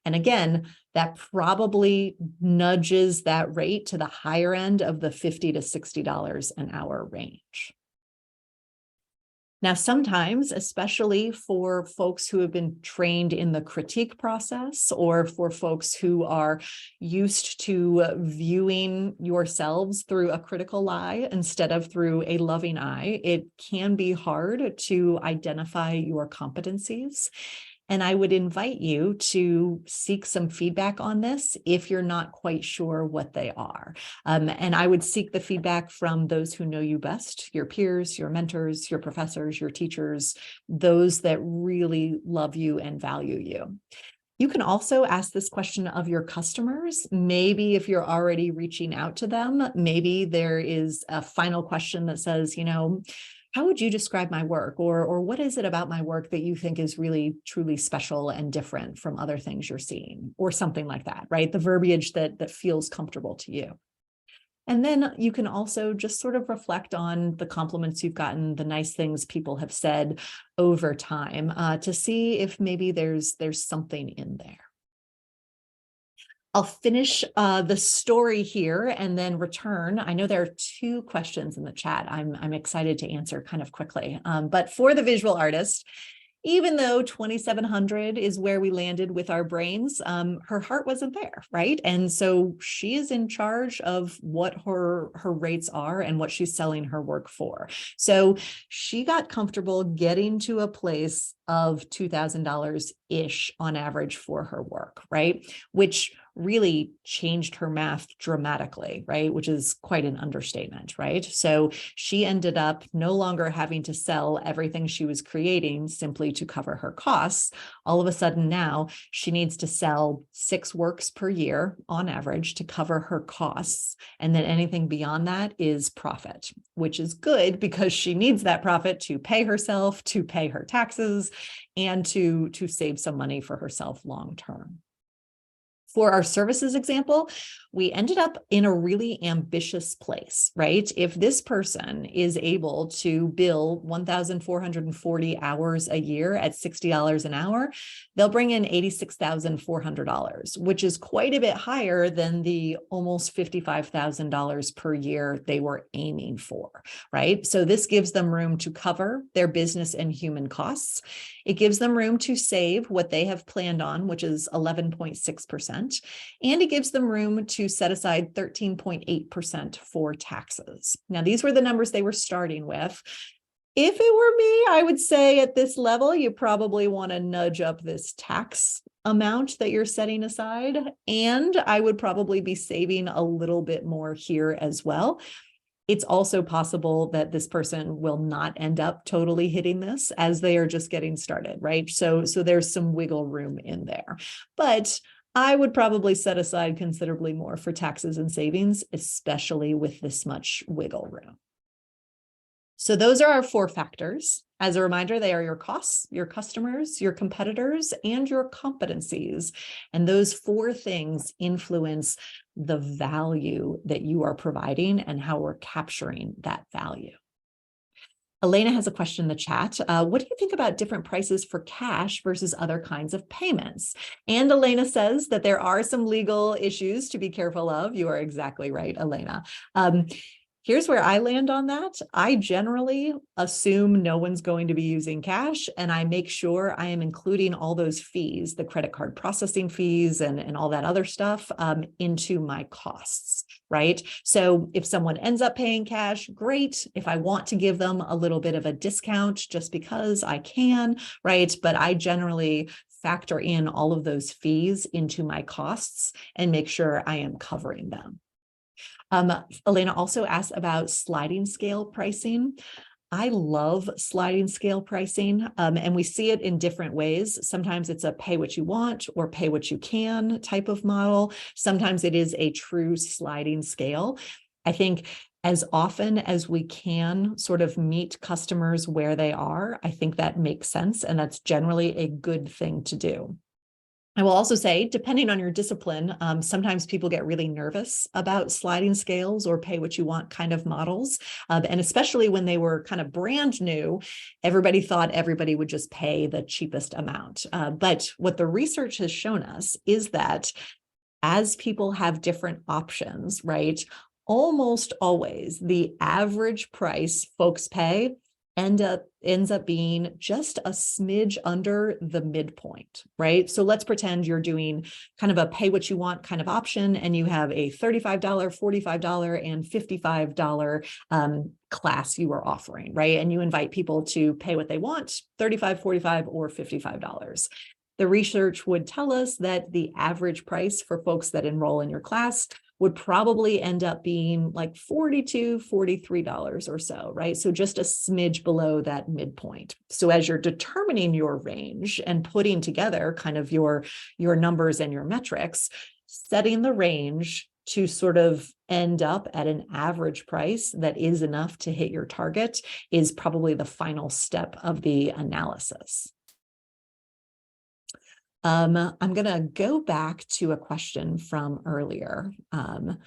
B: And again, that probably nudges that rate to the higher end of the $50 to $60 an hour range. Now, sometimes, especially for folks who have been trained in the critique process, or for folks who are used to viewing yourselves through a critical eye instead of through a loving eye, it can be hard to identify your competencies. And I would invite you to seek some feedback on this if you're not quite sure what they are. And I would seek the feedback from those who know you best, your peers, your mentors, your professors, your teachers, those that really love you and value you. You can also ask this question of your customers. Maybe if you're already reaching out to them, maybe there is a final question that says, how would you describe my work? Or what is it about my work that you think is really, truly special and different from other things you're seeing? Or something like that, right? The verbiage that feels comfortable to you. And then you can also just sort of reflect on the compliments you've gotten, the nice things people have said over time, to see if maybe there's something in there. I'll finish the story here and then return. I know there are 2 questions in the chat. I'm excited to answer kind of quickly. But for the visual artist, even though 2,700 is where we landed with our brains, her heart wasn't there, right? And so she is in charge of what her rates are and what she's selling her work for. So she got comfortable getting to a place of $2,000-ish on average for her work, right? Which really changed her math dramatically, right? Which is quite an understatement, right? So she ended up no longer having to sell everything she was creating simply to cover her costs. All of a sudden now she needs to sell 6 works per year on average to cover her costs. And then anything beyond that is profit, which is good because she needs that profit to pay herself, to pay her taxes, and to save some money for herself long term. For our services example, we ended up in a really ambitious place, right? If this person is able to bill 1,440 hours a year at $60 an hour, they'll bring in $86,400, which is quite a bit higher than the almost $55,000 per year they were aiming for, right? So this gives them room to cover their business and human costs. It gives them room to save what they have planned on, which is 11.6%. And it gives them room to set aside 13.8% for taxes. Now, these were the numbers they were starting with. If it were me, I would say at this level, you probably want to nudge up this tax amount that you're setting aside. And I would probably be saving a little bit more here as well. It's also possible that this person will not end up totally hitting this as they are just getting started, right? So there's some wiggle room in there. But I would probably set aside considerably more for taxes and savings, especially with this much wiggle room. So those are our 4 factors. As a reminder, they are your costs, your customers, your competitors, and your competencies. And those 4 things influence the value that you are providing and how we're capturing that value. Elena has a question in the chat. What do you think about different prices for cash versus other kinds of payments? And Elena says that there are some legal issues to be careful of. You are exactly right, Elena. Here's where I land on that. I generally assume no one's going to be using cash, and I make sure I am including all those fees, the credit card processing fees and all that other stuff into my costs, right? So if someone ends up paying cash, great. If I want to give them a little bit of a discount just because I can, right? But I generally factor in all of those fees into my costs and make sure I am covering them. Elena also asked about sliding scale pricing. I love sliding scale pricing, and we see it in different ways. Sometimes it's a pay what you want or pay what you can type of model. Sometimes it is a true sliding scale. I think as often as we can sort of meet customers where they are, I think that makes sense, and that's generally a good thing to do. I will also say, depending on your discipline, sometimes people get really nervous about sliding scales or pay what you want kind of models. And especially when they were kind of brand new, everybody thought everybody would just pay the cheapest amount. But what the research has shown us is that as people have different options, right, almost always the average price folks pay ends up being just a smidge under the midpoint, right? So let's pretend you're doing kind of a pay what you want kind of option, and you have a $35, $45, and $55 class you are offering, right? And you invite people to pay what they want, $35, $45, or $55. The research would tell us that the average price for folks that enroll in your class would probably end up being like $42, $43 or so, right? So just a smidge below that midpoint. So as you're determining your range and putting together kind of your numbers and your metrics, setting the range to sort of end up at an average price that is enough to hit your target is probably the final step of the analysis. I'm going to go back to a question from earlier. Could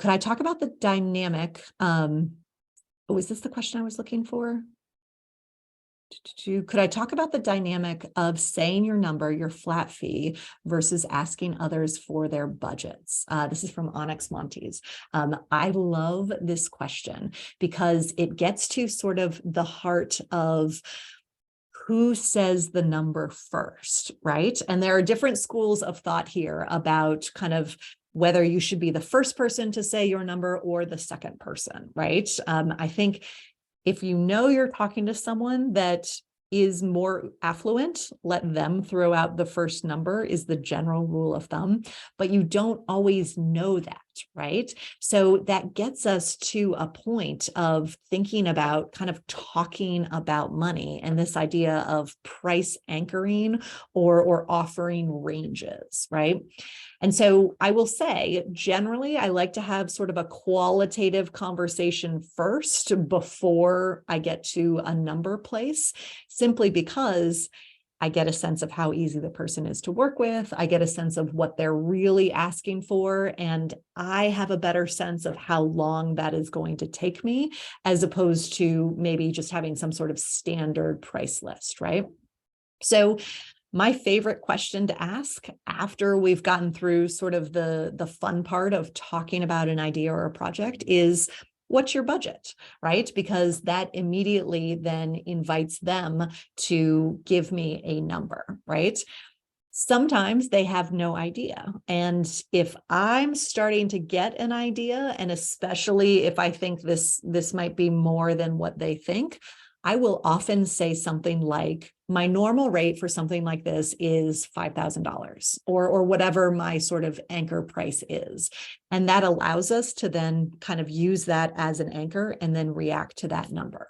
B: I talk about the dynamic? Was this the question I was looking for? Could I talk about the dynamic of saying your number, your flat fee, versus asking others for their budgets? This is from Onyx Montes. I love this question because it gets to sort of the heart of who says the number first, right? And there are different schools of thought here about kind of whether you should be the first person to say your number or the second person, right? I think if you know you're talking to someone that is more affluent, let them throw out the first number is the general rule of thumb, but you don't always know that, right? So that gets us to a point of thinking about kind of talking about money and this idea of price anchoring or offering ranges, right? And so I will say, generally, I like to have sort of a qualitative conversation first before I get to a number place, simply because I get a sense of how easy the person is to work with. I get a sense of what they're really asking for, and I have a better sense of how long that is going to take me, as opposed to maybe just having some sort of standard price list, right? So my favorite question to ask after we've gotten through sort of the fun part of talking about an idea or a project is, what's your budget, right? Because that immediately then invites them to give me a number, right? Sometimes they have no idea. And if I'm starting to get an idea, and especially if I think this might be more than what they think, I will often say something like, my normal rate for something like this is $5,000 or whatever my sort of anchor price is. And that allows us to then kind of use that as an anchor and then react to that number.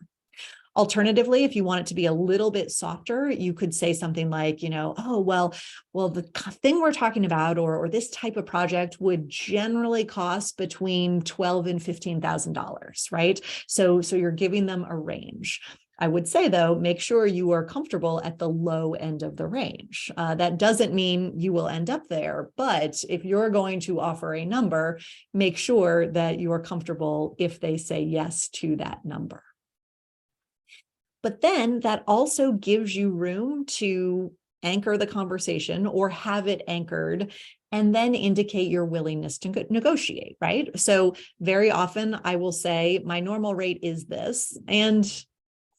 B: Alternatively, if you want it to be a little bit softer, you could say something like, oh, well, the thing we're talking about or this type of project would generally cost between $12,000 and $15,000, right? So you're giving them a range. I would say, though, make sure you are comfortable at the low end of the range. That doesn't mean you will end up there, but if you're going to offer a number, make sure that you are comfortable if they say yes to that number. But then that also gives you room to anchor the conversation or have it anchored and then indicate your willingness to negotiate, right? So very often I will say, my normal rate is this. And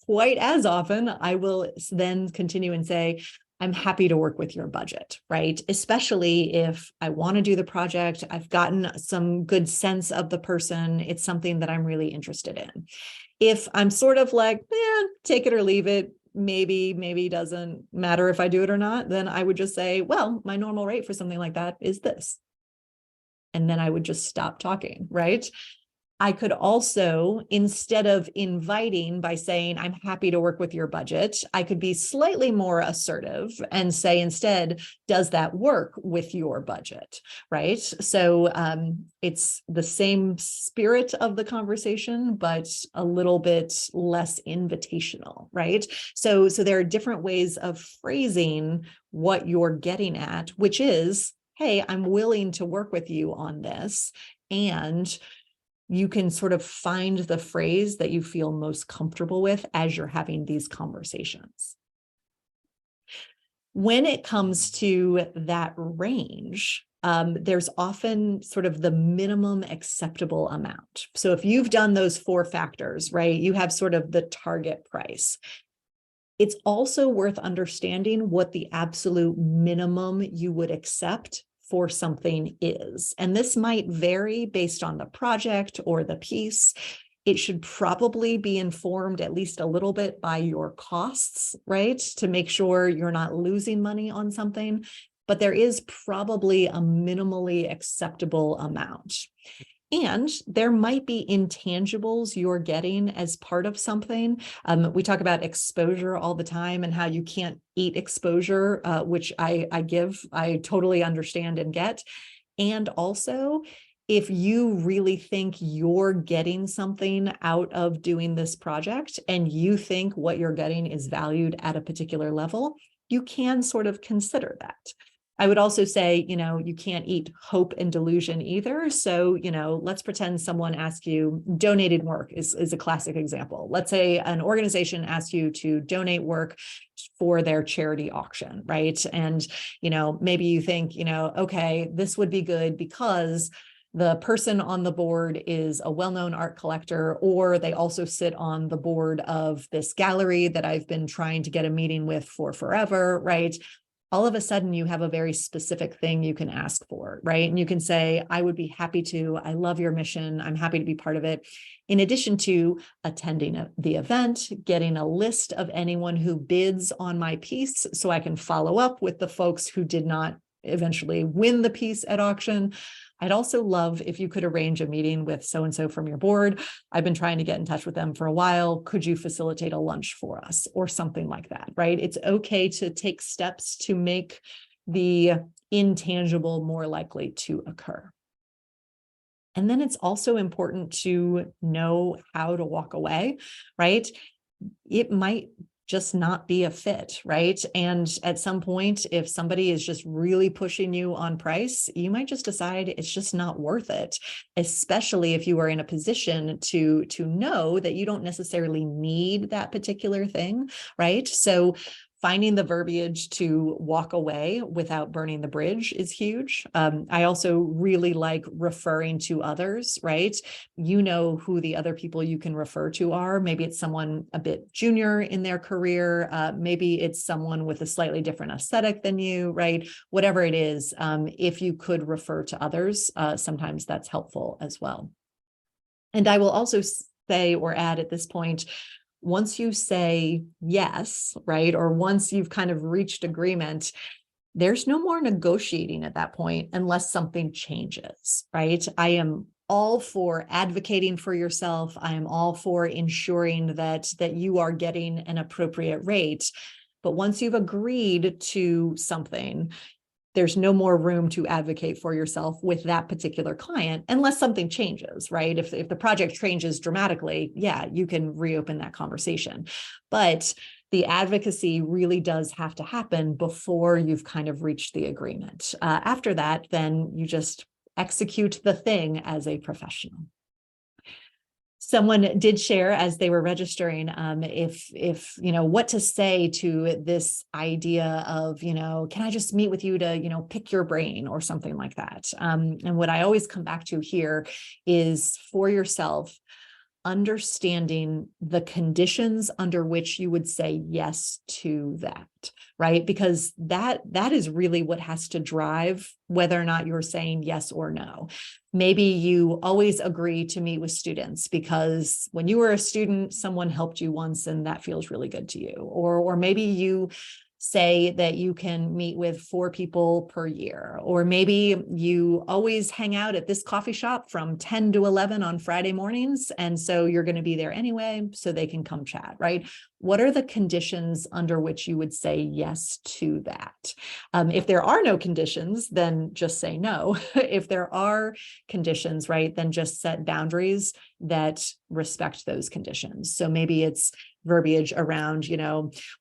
B: quite as often, I will then continue and say, I'm happy to work with your budget, right? Especially if I want to do the project, I've gotten some good sense of the person, it's something that I'm really interested in. If I'm sort of like, take it or leave it, maybe doesn't matter if I do it or not, then I would just say, well, my normal rate for something like that is this. And then I would just stop talking, right? I could also, instead of inviting by saying, I'm happy to work with your budget, I could be slightly more assertive and say instead, does that work with your budget, right? So it's the same spirit of the conversation, but a little bit less invitational, right? So there are different ways of phrasing what you're getting at, which is, hey, I'm willing to work with you on this. And you can sort of find the phrase that you feel most comfortable with as you're having these conversations. When it comes to that range, there's often sort of the minimum acceptable amount. So if you've done those 4 factors, right, you have sort of the target price. It's also worth understanding what the absolute minimum you would accept for something is. And this might vary based on the project or the piece. It should probably be informed at least a little bit by your costs, right? To make sure you're not losing money on something, but there is probably a minimally acceptable amount. And there might be intangibles you're getting as part of something. We talk about exposure all the time and how you can't eat exposure, which I totally understand and get. And also, if you really think you're getting something out of doing this project and you think what you're getting is valued at a particular level, you can sort of consider that. I would also say, you can't eat hope and delusion either. So, let's pretend someone asks you, donated work is a classic example. Let's say an organization asks you to donate work for their charity auction, right? And, maybe you think, okay, this would be good because the person on the board is a well-known art collector, or they also sit on the board of this gallery that I've been trying to get a meeting with for forever, right? All of a sudden you have a very specific thing you can ask for, right? And you can say, I would be happy to, I love your mission, I'm happy to be part of it. In addition to attending the event, getting a list of anyone who bids on my piece so I can follow up with the folks who did not eventually win the piece at auction. I'd also love if you could arrange a meeting with so-and-so from your board. I've been trying to get in touch with them for a while. Could you facilitate a lunch for us or something like that, right? It's okay to take steps to make the intangible more likely to occur. And then it's also important to know how to walk away, right? It might just not be a fit, right? And at some point, if somebody is just really pushing you on price, you might just decide it's just not worth it, especially if you are in a position to know that you don't necessarily need that particular thing, right? So finding the verbiage to walk away without burning the bridge is huge. I also really like referring to others, right? You know who the other people you can refer to are. Maybe it's someone a bit junior in their career. Maybe it's someone with a slightly different aesthetic than you, right? Whatever it is, if you could refer to others, sometimes that's helpful as well. And I will also say or add at this point, once you say yes, right, or once you've kind of reached agreement, there's no more negotiating at that point unless something changes, right? I am all for advocating for yourself. I am all for ensuring that you are getting an appropriate rate. But once you've agreed to something, there's no more room to advocate for yourself with that particular client unless something changes, right? If the project changes dramatically, yeah, you can reopen that conversation. But the advocacy really does have to happen before you've kind of reached the agreement. After that, then you just execute the thing as a professional. Someone did share as they were registering, if what to say to this idea of, can I just meet with you to, pick your brain or something like that. And what I always come back to here is for yourself, understanding the conditions under which you would say yes to that, right? Because that is really what has to drive whether or not you're saying yes or no. Maybe you always agree to meet with students because when you were a student, someone helped you once and that feels really good to you. Or maybe you say that you can meet with 4 people per year, or maybe you always hang out at this coffee shop from 10 to 11 on Friday mornings. And so you're going to be there anyway, so they can come chat, right? What are the conditions under which you would say yes to that? If there are no conditions, then just say no. If there are conditions, right, then just set boundaries that respect those conditions. So maybe it's verbiage around,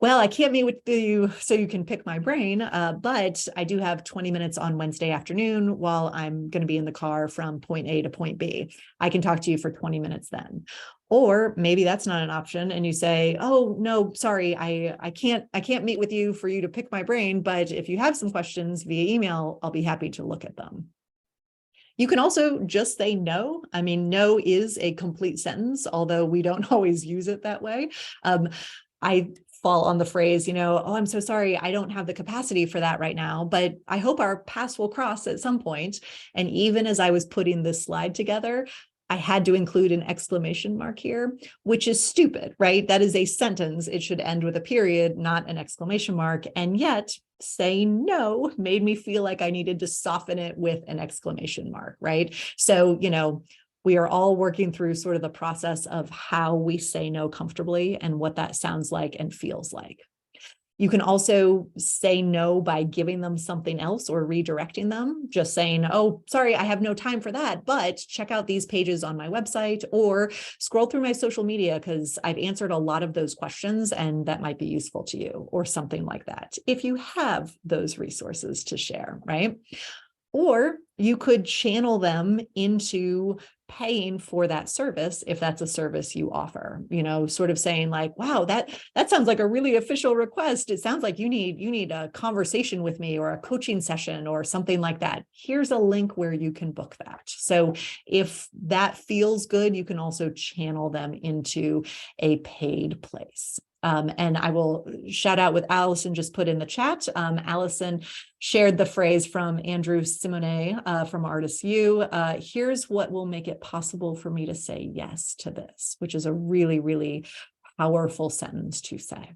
B: well, I can't meet with you so you can pick my brain, but I do have 20 minutes on Wednesday afternoon while I'm going to be in the car from point A to point B. I can talk to you for 20 minutes then. Or maybe that's not an option and you say, oh, no, sorry, I can't meet with you for you to pick my brain, but if you have some questions via email, I'll be happy to look at them. You can also just say no. I mean, no is a complete sentence, although we don't always use it that way. I fall on the phrase, oh, I'm so sorry, I don't have the capacity for that right now, but I hope our paths will cross at some point. And even as I was putting this slide together, I had to include an exclamation mark here, which is stupid, right? That is a sentence. It should end with a period, not an exclamation mark. And yet saying no made me feel like I needed to soften it with an exclamation mark, right? So, we are all working through sort of the process of how we say no comfortably and what that sounds like and feels like. You can also say no by giving them something else or redirecting them, just saying, oh, sorry, I have no time for that, but check out these pages on my website or scroll through my social media because I've answered a lot of those questions and that might be useful to you, or something like that, if you have those resources to share, right? Or you could channel them into paying for that service if that's a service you offer, sort of saying like, wow, that sounds like a really official request. It sounds like you need a conversation with me or a coaching session or something like that. Here's a link where you can book that. So if that feels good, you can also channel them into a paid place. And I will shout out with Allison just put in the chat. Allison shared the phrase from Andrew Simone from Artist U. Here's what will make it possible for me to say yes to this, which is a really, really powerful sentence to say.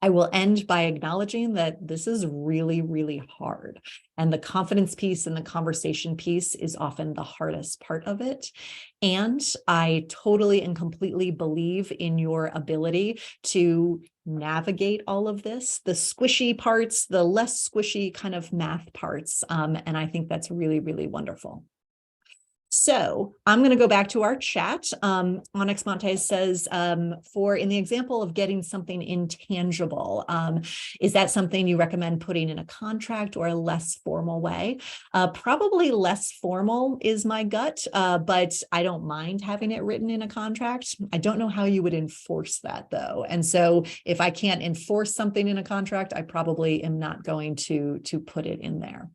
B: I will end by acknowledging that this is really, really hard. And the confidence piece and the conversation piece is often the hardest part of it. And I totally and completely believe in your ability to navigate all of this, the squishy parts, the less squishy kind of math parts. And I think that's really, really wonderful. So I'm going to go back to our chat. Onyx Montes says, for in the example of getting something intangible, is that something you recommend putting in a contract or a less formal way? Probably less formal is my gut, but I don't mind having it written in a contract. I don't know how you would enforce that though. And so if I can't enforce something in a contract, I probably am not going to put it in there.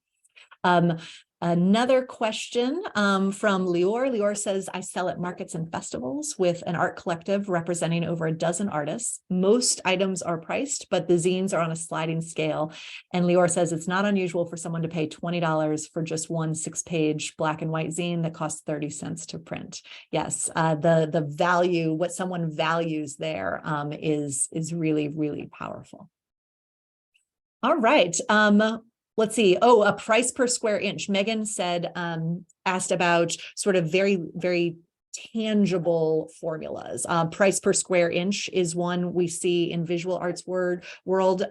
B: Another question from Lior. Lior says, I sell at markets and festivals with an art collective representing over a dozen artists. Most items are priced, but the zines are on a sliding scale. And Lior says it's not unusual for someone to pay $20 for just one 6-page black and white zine that costs 30 cents to print. Yes, the value, what someone values there is really, really powerful. All right. Let's see. Oh, a price per square inch. Megan said, asked about sort of very, very tangible formulas. Price per square inch is one we see in visual arts world.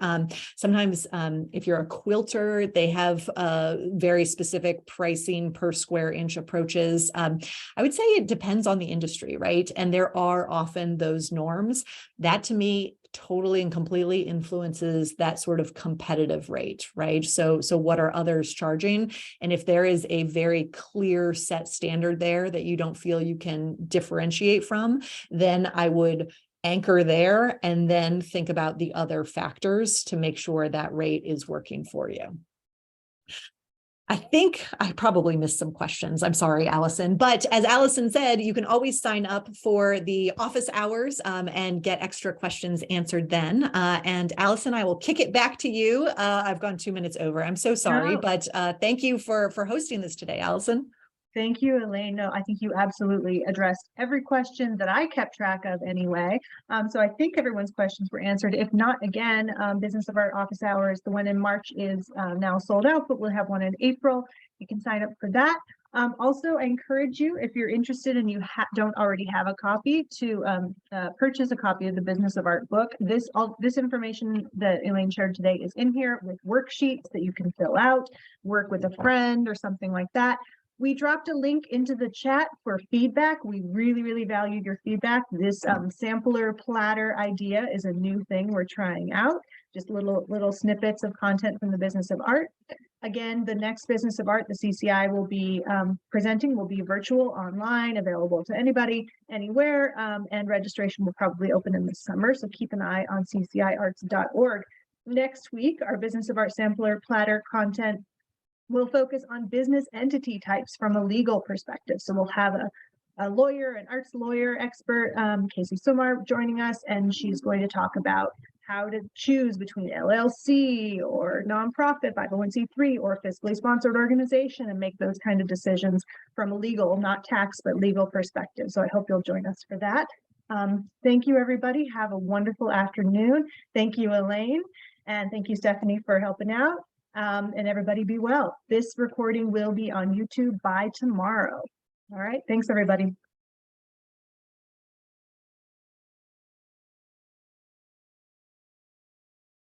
B: Sometimes if you're a quilter, they have very specific pricing per square inch approaches. I would say it depends on the industry, right? And there are often those norms. That to me totally and completely influences that sort of competitive rate, right? So what are others charging? And if there is a very clear set standard there that you don't feel you can differentiate from, then I would anchor there and then think about the other factors to make sure that rate is working for you. I think I probably missed some questions. I'm sorry, Allison. But as Allison said, you can always sign up for the office hours and get extra questions answered then. And Allison, I will kick it back to you. I've gone 2 minutes over. I'm so sorry, but thank you for hosting this today, Allison.
A: Thank you, Elaine. No, I think you absolutely addressed every question that I kept track of anyway. So I think everyone's questions were answered. If not, again, Business of Art office hours, the one in March is now sold out, but we'll have one in April. You can sign up for that. Also, I encourage you, if you're interested and you don't already have a copy, to purchase a copy of the Business of Art book. This information that Elaine shared today is in here with worksheets that you can fill out, work with a friend or something like that. We dropped a link into the chat for feedback. We really, really valued your feedback. This sampler platter idea is a new thing we're trying out. Just little snippets of content from the Business of Art. Again, the next Business of Art, the CCI will be presenting, will be virtual, online, available to anybody, anywhere, and registration will probably open in the summer. So keep an eye on cciarts.org. Next week, our Business of Art sampler platter content will focus on business entity types from a legal perspective. So we'll have a lawyer, an arts lawyer expert, Casey Somar, joining us, and she's going to talk about how to choose between LLC or nonprofit, 501c3, or fiscally sponsored organization, and make those kind of decisions from a legal, not tax, but legal perspective. So I hope you'll join us for that. Thank you, everybody. Have a wonderful afternoon. Thank you, Elaine, and thank you, Stephanie, for helping out. And everybody be well. This recording will be on YouTube by tomorrow. All right. Thanks, everybody.